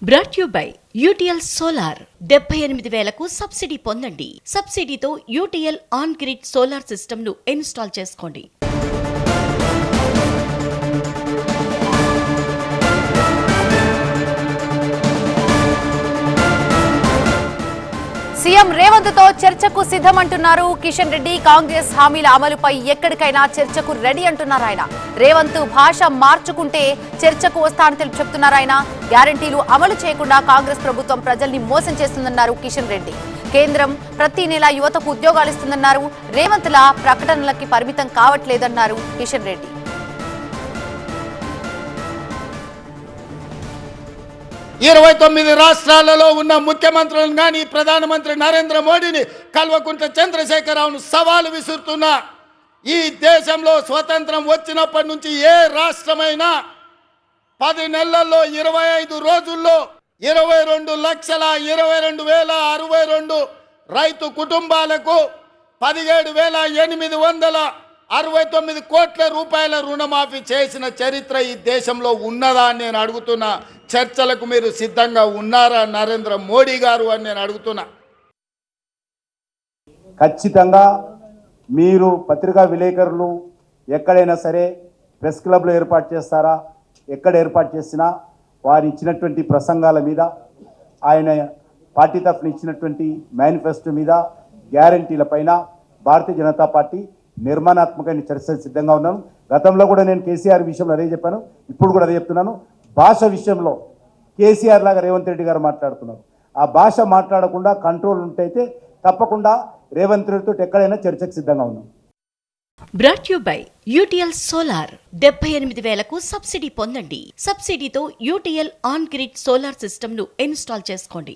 Brought you by UTL solar 78,000కు subsidy పొందండి. సబ్సిడీతో UTL on grid solar system ను ఇన్స్టాల్ చేసుకోండి. సీఎం రేవంత్ తో చర్చకు సిద్ధమంటున్నారు కిషన్ రెడ్డి. కాంగ్రెస్ హామీల అమలుపై ఎక్కడికైనా చర్చకు రెడీ అంటున్నారు ఆయన. రేవంత్ భాష మార్చుకుంటే చర్చకు వస్తానని చెప్తున్నారు ఆయన. గ్యారంటీలు అమలు చేయకుండా కాంగ్రెస్ ప్రభుత్వం ప్రజల్ని మోసం చేస్తుందన్నారు కిషన్ రెడ్డి. కేంద్రం ప్రతి నెల యువతకు ఉద్యోగాలు ఇస్తుందన్నారు. రేవంత్ లా ప్రకటనలకి పరిమితం కావట్లేదన్నారు కిషన్ రెడ్డి. 29 రాష్ట్రాలలో ఉన్న ముఖ్యమంత్రులను కానీ ప్రధానమంత్రి నరేంద్ర మోడీని కల్వకుంట్ల చంద్రశేఖరరావును సవాలు విసురుతున్నా. ఈ దేశంలో స్వతంత్రం వచ్చినప్పటి నుంచి ఏ రాష్ట్రమైనా 10 నెలల్లో 25 రోజుల్లో 22,22,062 రైతు కుటుంబాలకు 17,869 కోట్ల రూపాయల రుణమాఫీ చేసిన చరిత్ర ఈ దేశంలో ఉన్నదా అని నేను అడుగుతున్నా. చర్చలకు మీరు సిద్ధంగా ఉన్నారా నరేంద్ర మోడీ గారు అని నేను అడుగుతున్నా. ఖచ్చితంగా మీరు పత్రికా విలేకరులు ఎక్కడైనా సరే ప్రెస్ క్లబ్లో ఏర్పాటు చేస్తారా, ఎక్కడ ఏర్పాటు చేసినా వారు ఇచ్చినటువంటి ప్రసంగాల మీద, ఆయన పార్టీ తరఫున ఇచ్చినటువంటి మేనిఫెస్టో మీద, గ్యారంటీల పైన భారతీయ జనతా పార్టీ నిర్మాణాత్మకమైన చర్చలు సిద్ధంగా ఉన్నాను. గతంలో కూడా నేను కేసీఆర్ విషయంలో అదే చెప్పాను, ఇప్పుడు కూడా అదే చెప్తున్నాను. భాష విషయంలో కేసీఆర్ లాగా రేవంత్ రెడ్డి గారు మాట్లాడుతున్నారు. ఆ భాష మాట్లాడకుండా కంట్రోల్ ఉంటైతే తప్పకుండా రేవంత్ రెడ్డితో ఎక్కడైనా చర్చకు సిద్ధంగా ఉన్నాం. Brought you by UTL solar 78,000కు సబ్సిడీ పొందండి. సబ్సిడీతో UTL on grid solar system ను ఇన్స్టాల్ చేసుకోండి.